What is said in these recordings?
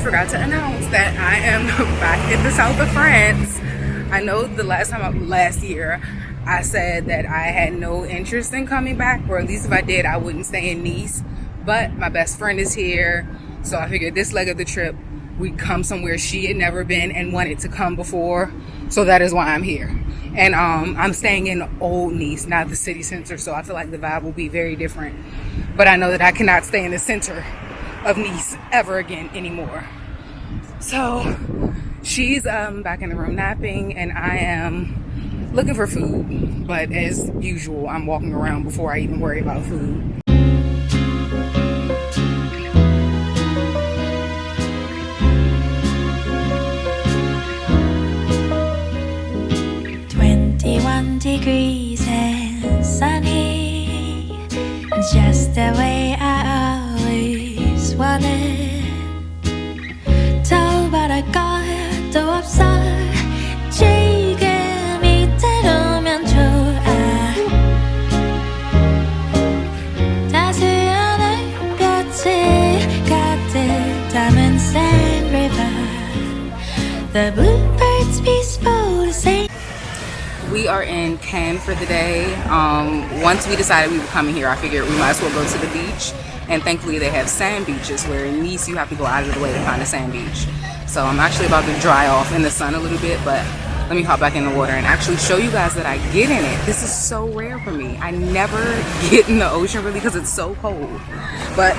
forgot to announce that I am back in the south of France. I know the last year I said that I had no interest in coming back, or at least if I did, I wouldn't stay in Nice. But my best friend is here, so I figured this leg of the trip we'd come somewhere she had never been and wanted to come before. So that is why I'm here. And I'm staying in old Nice, not the city center, so I feel like the vibe will be very different. But I know that I cannot stay in the center of Nice ever again anymore. So she's back in the room napping, and I am looking for food. But as usual, I'm walking around before I even worry about food. Degrees and sunny, just the way I always wanted. 더 바랄 것도 없어. 지금 이대로면 좋아. 따스한 햇볕이 가득 담은 Sand River. The bluebirds peaceful to sing. We are in Cannes for the day. Once we decided we were coming here, I figured we might as well go to the beach. And thankfully they have sand beaches, where in Nice you have to go out of the way to find a sand beach. So I'm actually about to dry off in the sun a little bit, but let me hop back in the water and actually show you guys that I get in it. This is so rare for me. I never get in the ocean really because it's so cold. But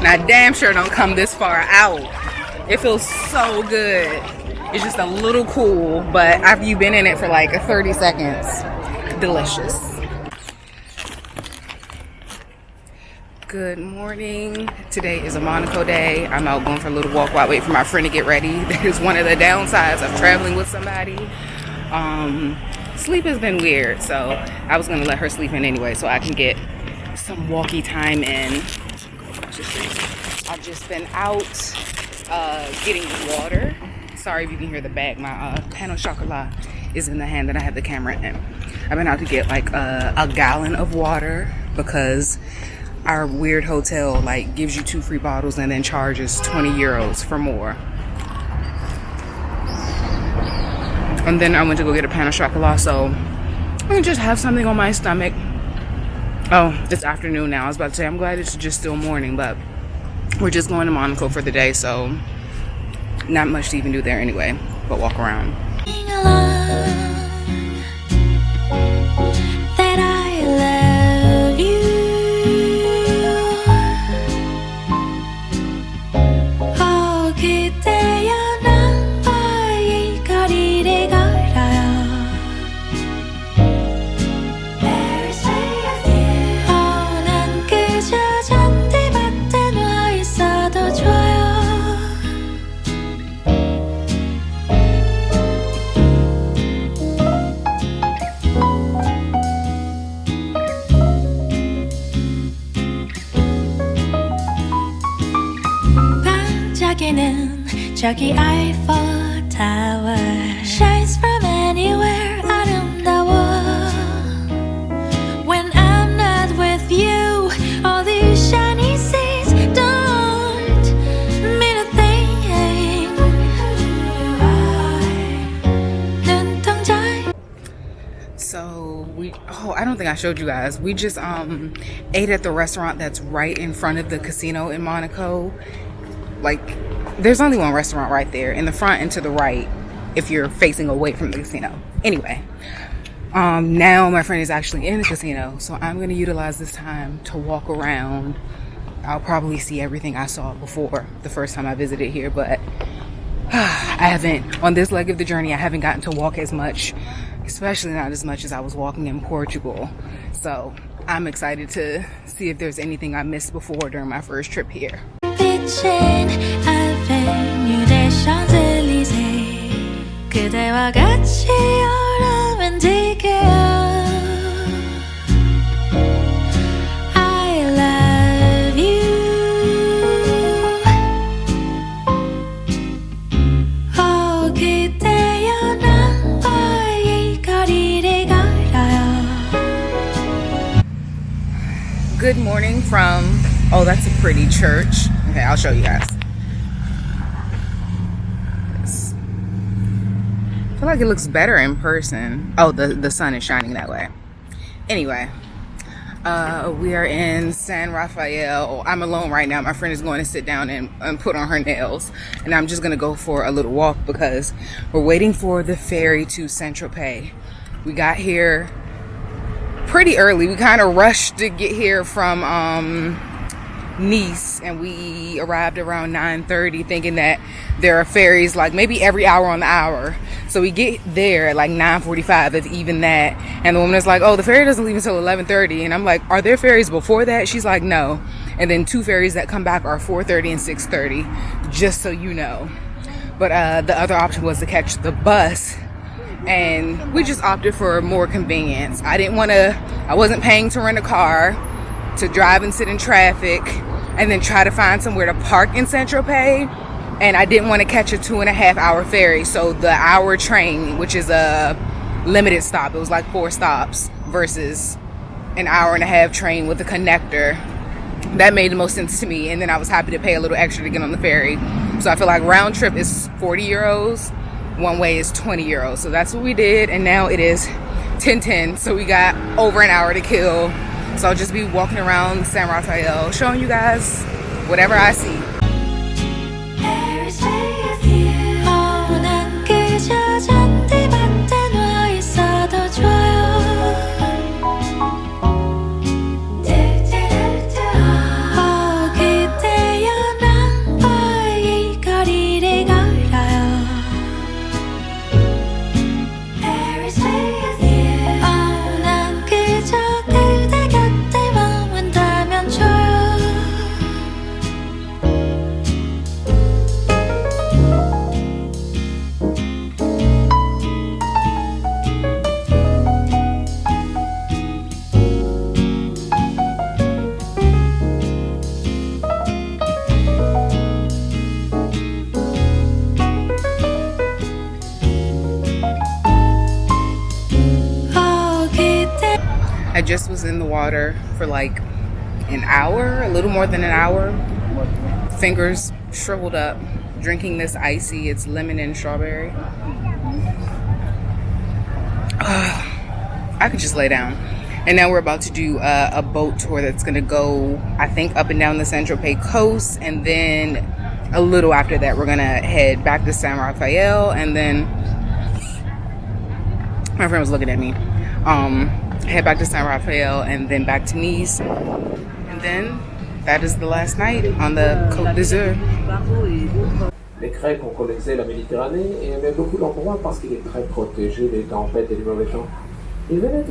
I damn sure don't come this far out. It feels so good. It's just a little cool, but after you've been in it for like 30 seconds, delicious. Good morning. Today is a Monaco day. I'm out going for a little walk while I wait for my friend to get ready. That is one of the downsides of traveling with somebody. Sleep has been weird, so I was gonna let her sleep in anyway so I can get some walkie time in. I've just been out getting water. Sorry if you can hear the bag. My pan au chocolat is in the hand that I have the camera in. I've been out to get like a gallon of water because our weird hotel like gives you 2 free bottles and then charges 20 euros for more. And then I went to go get a pan au chocolat, so I'm gonna just have something on my stomach. Oh, it's afternoon now. I was about to say, I'm glad it's just still morning, but we're just going to Monaco for the day, so not much to even do there anyway, but walk around. 저기 Eiffel Tower shines from anywhere 아름다워. When I'm not with you, all these shiny seas don't mean a thing. 눈동자. So I don't think I showed you guys. We just ate at the restaurant that's right in front of the casino in Monaco. Like, there's only one restaurant right there in the front and to the right if you're facing away from the casino. Anyway, now my friend is actually in the casino, so I'm going to utilize this time to walk around. I'll probably see everything I saw before the first time I visited here, but I haven't, on this leg of the journey, I haven't gotten to walk as much especially not as much as I was walking in Portugal. So I'm excited to see if there's anything I missed before during my first trip here. 빛인 Avenue des Champs-Élysées 그대와 같이 오라면 지겨워 I love you 그대여 나와 이 거리를 걸어요 Good morning from, oh, that's a pretty church. Okay, I'll show you guys. I feel like it looks better in person. Oh, the sun is shining that way. Anyway, we are in San Rafael. I'm alone right now. My friend is going to sit down and put on her nails. And I'm just going to go for a little walk because we're waiting for the ferry to Saint Tropez. We got here pretty early. We kind of rushed to get here from Nice, and we arrived around 9:30 thinking that there are ferries like maybe every hour on the hour. So we get there at like 9:45, if even that, and the woman is like, oh, the ferry doesn't leave until 11:30, and I'm like, are there ferries before that? She's like, no. And then two ferries that come back are 4:30 and 6:30, just so you know. But the other option was to catch the bus, and we just opted for more convenience. I wasn't paying to rent a car, to drive and sit in traffic, and then try to find somewhere to park in Saint Tropez. And I didn't want to catch a 2.5 hour ferry. So the hour train, which is a limited stop, it was like 4 stops versus an hour and a half train with a connector. That made the most sense to me. And then I was happy to pay a little extra to get on the ferry. So I feel like round trip is 40 euros. One way is 20 euros. So that's what we did. And now it is 10:10. So we got over an hour to kill. So I'll just be walking around San Rafael, showing you guys whatever I see. 난 그저 잔디밭에 누워 있어도 좋아요 그대여 나와 이 거리를 걸어요 난 그저 그대 곁에 머문다면 좋아요 I just was in the water for like an hour, a little more than an hour. Fingers shriveled up, drinking this icy, it's lemon and strawberry. I could just lay down. And now we're about to do a boat tour that's gonna go, I think, up and down the Saint Tropez coast, and then a little after that we're gonna head back to San Rafael, and then my friend was looking at me. Head back to San Rafael and then back to Nice, and then that is the last night on the Côte d'Azur. Les Grecs ont colonisé la Méditerranée et aimaient beaucoup l'endroit parce qu'il est très protégé des tempêtes et du mauvais temps. Ils venaient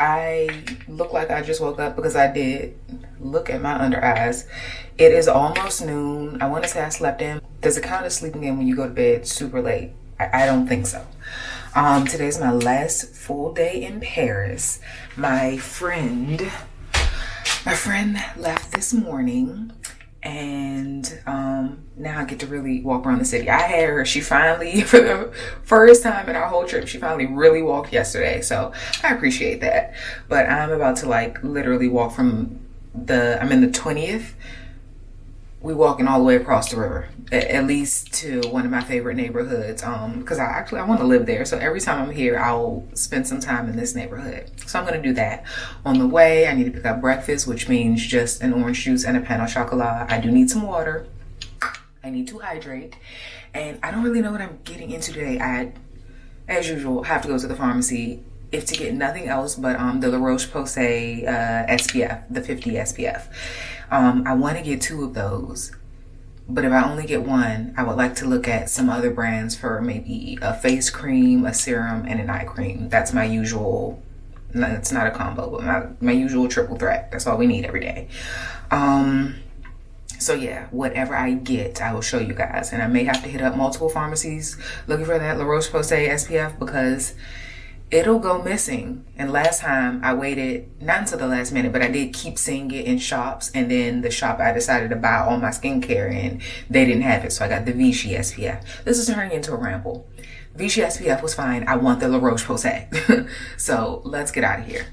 I look like I just woke up because I did. Look at my under eyes. It is almost noon. I want to say I slept in. Does it count as sleeping in when you go to bed super late? I don't think so. Today's my last full day in Paris. My friend left this morning, and now I get to really walk around the city. I had her, she finally, for the first time in our whole trip, she finally really walked yesterday, so I appreciate that. But I'm about to like literally walk from I'm in the 20th. We walking all the way across the river, at least to one of my favorite neighborhoods, because I want to live there. So every time I'm here, I'll spend some time in this neighborhood. So I'm going to do that. On the way, I need to pick up breakfast, which means just an orange juice and a pain au chocolat. I do need some water. I need to hydrate. And I don't really know what I'm getting into today. I, as usual, have to go to the pharmacy if to get nothing else but the La Roche-Posay SPF, the 50 SPF. I want to get 2 of those, but if I only get 1, I would like to look at some other brands for maybe a face cream, a serum, and an eye cream. That's my usual, no, it's not a combo, but my usual triple threat. That's all we need every day. So yeah, whatever I get, I will show you guys. And I may have to hit up multiple pharmacies looking for that La Roche-Posay SPF because it'll go missing. And last time I waited, not until the last minute, but I did keep seeing it in shops. And then the shop I decided to buy all my skincare in, they didn't have it. So I got the Vichy SPF. This is turning into a ramble. Vichy SPF was fine. I want the La Roche-Posay. So let's get out of here.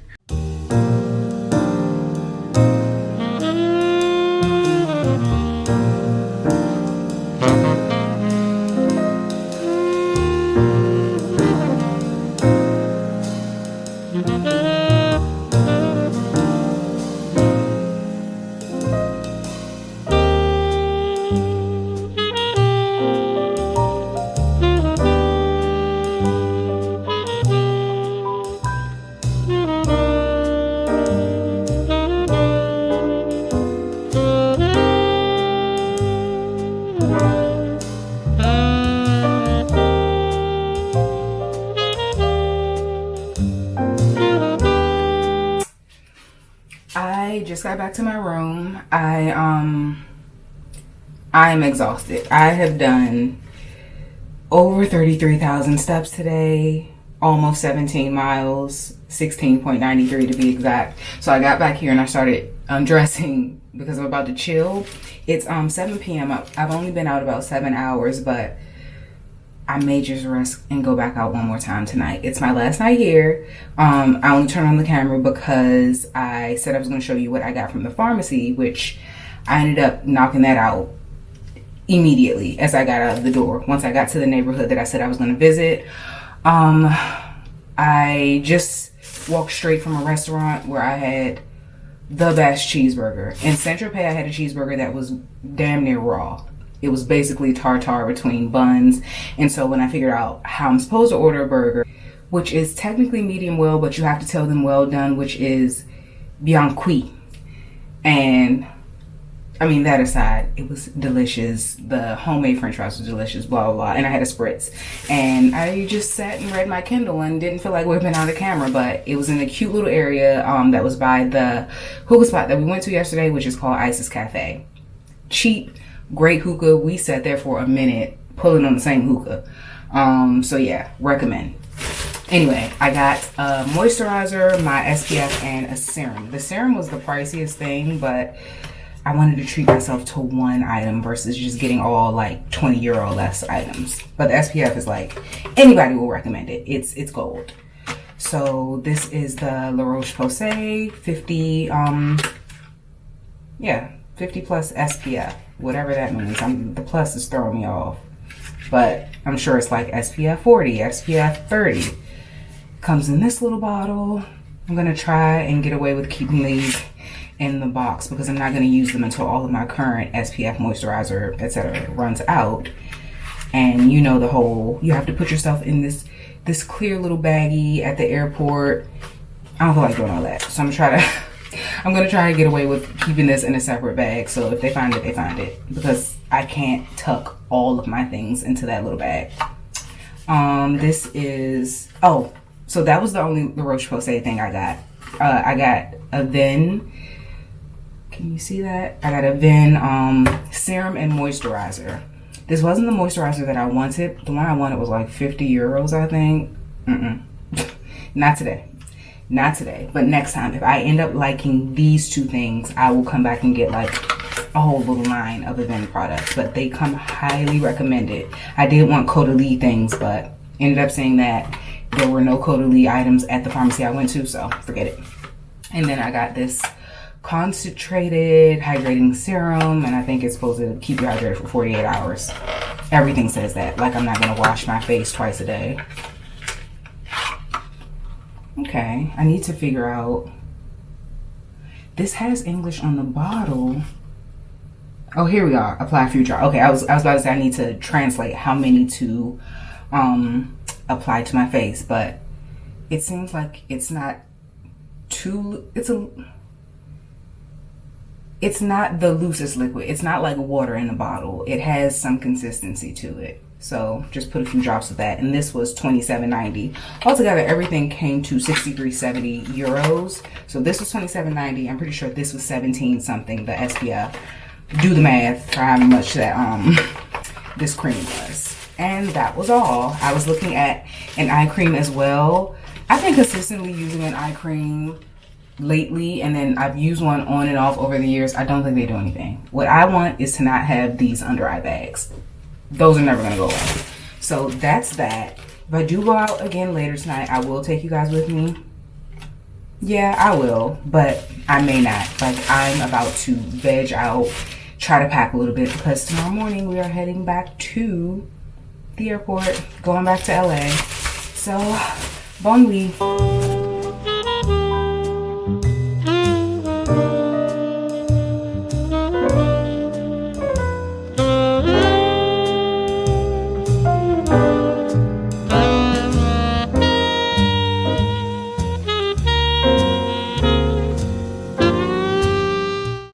I just got back to my room. I am exhausted. I have done over 33,000 steps today, almost 17 miles, 16.93 to be exact. So I got back here and I started undressing because I'm about to chill. It's 7 p.m. I've only been out about 7 hours, but I may just rest and go back out one more time tonight. It's my last night here. I only turned on the camera because I said I was going to show you what I got from the pharmacy, which I ended up knocking that out immediately as I got out of the door. Once I got to the neighborhood that I said I was going to visit, I just walked straight from a restaurant where I had the best cheeseburger. In Tropez, I had a cheeseburger that was damn near raw. It was basically tartare between buns. And so when I figured out how I'm supposed to order a burger, which is technically medium well, but you have to tell them well done, which is bien cuit. And I mean, that aside, it was delicious. The homemade french fries was delicious, blah, blah, blah. And I had a spritz. And I just sat and read my Kindle and didn't feel like whipping out the camera, but it was in a cute little area that was by the hookah spot that we went to yesterday, which is called Isis Cafe. Cheap, great hookah. We sat there for a minute pulling on the same hookah. So yeah, recommend. Anyway, I got a moisturizer, my SPF, and a serum. The serum was the priciest thing, but I wanted to treat myself to one item versus just getting all like 20 euro less items. But the SPF is like, anybody will recommend it. It's gold. So this is the La Roche-Posay 50, 50 plus SPF, whatever that means. The plus is throwing me off, but I'm sure it's like SPF 40, SPF 30. Comes in this little bottle. I'm gonna try and get away with keeping these in the box because I'm not gonna use them until all of my current SPF moisturizer, etc. runs out. And you know the whole, you have to put yourself in this clear little baggie at the airport. I don't feel like doing all that, so I'm gonna try to get away with keeping this in a separate bag. So if they find it, they find it, because I can't tuck all of my things into that little bag. This is, so that was the only La Roche-Posay thing I got. I got a Ven. Can you see that? I got a Ven serum and moisturizer. This wasn't the moisturizer that I wanted. The one I wanted was like 50 euros, I think. Not today. Not today. But next time, if I end up liking these two things, I will come back and get like a whole little line of the Ven products. But they come highly recommended. I did want Caudalie things, but ended up saying that there were no Caudalie items at the pharmacy I went to, so forget it. And then I got this concentrated hydrating serum, and I think it's supposed to keep you hydrated for 48 hours. Everything says that. Like I'm not gonna wash my face twice a day. Okay, I need to figure out. This has English on the bottle. Oh, here we are. Apply a few drops. Okay, I was about to say I need to translate how many to apply to my face, but it seems like it's not too. It's not the loosest liquid. It's not like water in the bottle. It has some consistency to it. So just put a few drops of that. And this was $27.90. Altogether, everything came to 63.70 euros. So this was $27.90. I'm pretty sure this was 17 something, the SPF. Do the math for how much that this cream was. And that was all. I was looking at an eye cream as well. I've been consistently using an eye cream lately, and then I've used one on and off over the years. I don't think they do anything. What I want is to not have these under eye bags. Those are never gonna go away. So that's that. If I do go out again later tonight, I will take you guys with me. Yeah, I will, but I may not. Like, I'm about to veg out, try to pack a little bit, because tomorrow morning we are heading back to the airport, going back to LA. So, bon nuit.